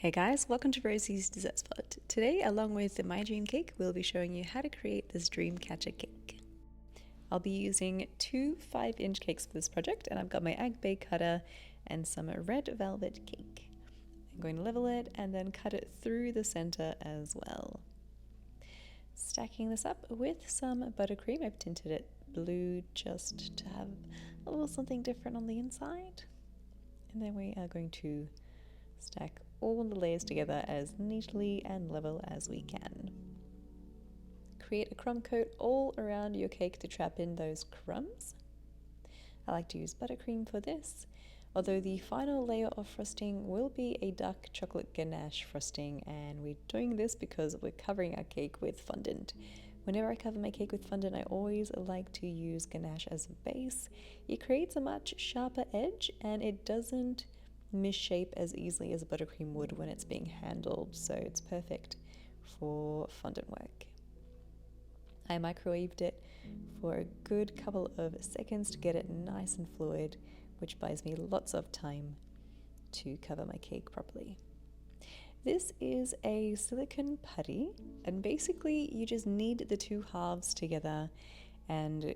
Hey guys, welcome to Rosie's Dessert Spot. Today, along with my dream cake, we'll be showing you how to create this dream catcher cake. I'll be using two 5-inch cakes for this project, and I've got my egg bake cutter and some red velvet cake. I'm going to level it and then cut it through the center as well. Stacking this up with some buttercream. I've tinted it blue just to have a little something different on the inside. And then we are going to stack all the layers together as neatly and level as we can. Create a crumb coat all around your cake to trap in those crumbs. I like to use buttercream for this, although the final layer of frosting will be a dark chocolate ganache frosting, and we're doing this because we're covering our cake with fondant. Whenever I cover my cake with fondant, I always like to use ganache as a base. It creates a much sharper edge and it doesn't misshape as easily as buttercream would when it's being handled, so it's perfect for fondant work. I microwaved it for a good couple of seconds to get it nice and fluid, which buys me lots of time to cover my cake properly. This is a silicone putty, and basically you just knead the two halves together and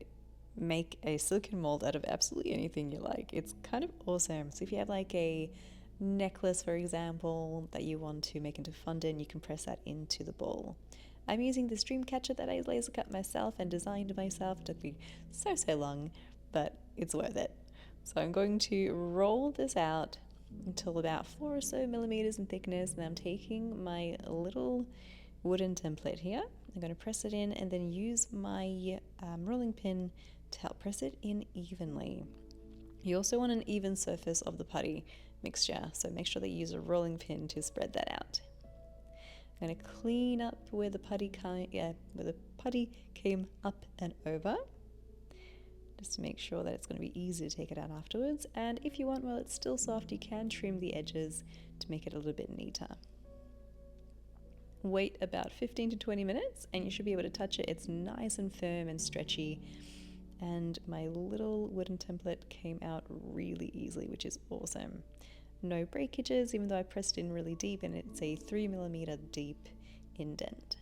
make a silicone mold out of absolutely anything you like. It's kind of awesome. So if you have like a necklace, for example, that you want to make into fondant, you can press that into the bowl. I'm using this dream catcher that I laser cut myself and designed myself. It took me so long, but it's worth it. So I'm going to roll this out until about 4 or so millimeters in thickness, and I'm taking my little wooden template here. I'm going to press it in and then use my rolling pin to help press it in evenly. You also want an even surface of the putty mixture, so make sure that you use a rolling pin to spread that out. I'm going to clean up where the putty came up and over, just to make sure that it's going to be easy to take it out afterwards. And if you want, while it's still soft, you can trim the edges to make it a little bit neater. Wait about 15 to 20 minutes and you should be able to touch it. It's nice and firm and stretchy, and my little wooden template came out really easily, which is awesome. No breakages, even though I pressed in really deep, and it's a 3mm deep indent.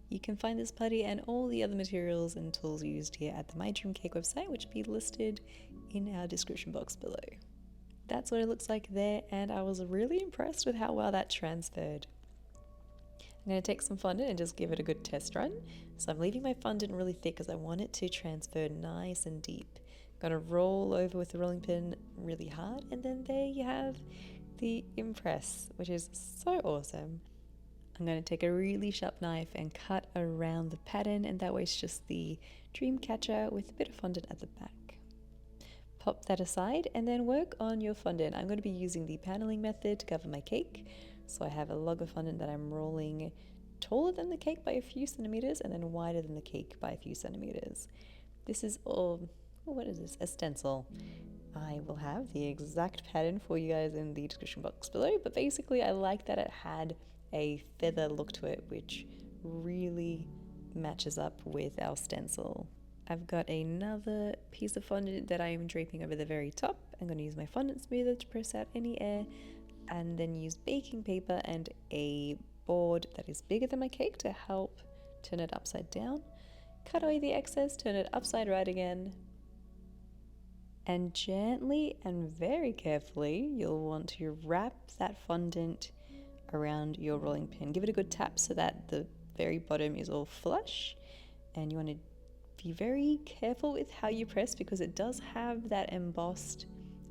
You can find this putty and all the other materials and tools used here at the My Dream Cake website, which will be listed in our description box below. That's what it looks like there, and I was really impressed with how well that transferred. I'm going to take some fondant and just give it a good test run. So I'm leaving my fondant really thick because I want it to transfer nice and deep. I'm going to roll over with the rolling pin really hard, and then there you have the impress, which is so awesome. I'm going to take a really sharp knife and cut around the pattern, and that way it's just the dream catcher with a bit of fondant at the back. Pop that aside and then work on your fondant. I'm going to be using the paneling method to cover my cake. So I have a log of fondant that I'm rolling taller than the cake by a few centimeters and then wider than the cake by a few centimeters. This is all, what is this? A stencil. I will have the exact pattern for you guys in the description box below, but basically I like that it had a feather look to it, which really matches up with our stencil. I've got another piece of fondant that I am draping over the very top. I'm going to use my fondant smoother to press out any air, and then use baking paper and a board that is bigger than my cake to help turn it upside down. Cut away the excess, turn it upside right again, and gently and very carefully you'll want to wrap that fondant around your rolling pin. Give it a good tap so that the very bottom is all flush, and you want to be very careful with how you press because it does have that embossed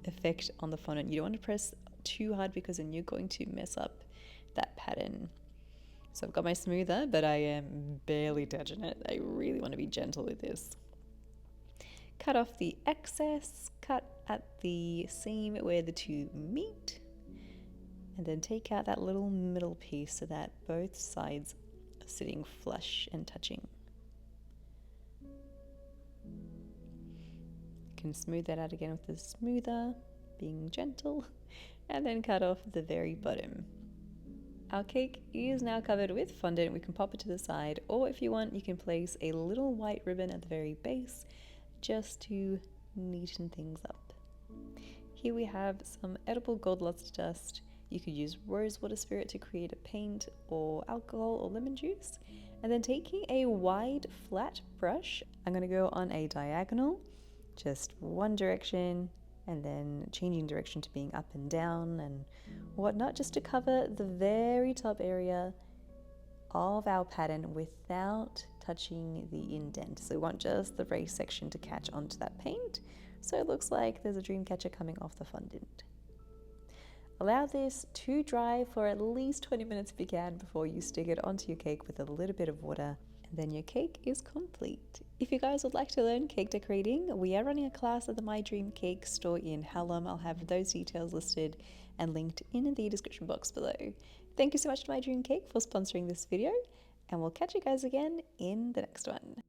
effect on the fondant. You don't want to press too hard because then you're going to mess up that pattern. So I've got my smoother, but I am barely touching it. I really want to be gentle with this. Cut off the excess, cut at the seam where the two meet, and then take out that little middle piece so that both sides are sitting flush and touching. You can smooth that out again with the smoother, being gentle, and then cut off the very bottom. Our cake is now covered with fondant. We can pop it to the side, or if you want, you can place a little white ribbon at the very base just to neaten things up. Here we have some edible gold luster dust You could use rose water spirit to create a paint, or alcohol or lemon juice. And then taking a wide flat brush, I'm going to go on a diagonal, just one direction, and then changing direction to being up and down and whatnot, just to cover the very top area of our pattern without touching the indent. So we want just the race section to catch onto that paint, so it looks like there's a dream catcher coming off the fondant. Allow this to dry for at least 20 minutes if you can before you stick it onto your cake with a little bit of water, and then your cake is complete. If you guys would like to learn cake decorating, we are running a class at the My Dream Cake store in Hallam. I'll have those details listed and linked in the description box below. Thank you so much to My Dream Cake for sponsoring this video, and we'll catch you guys again in the next one.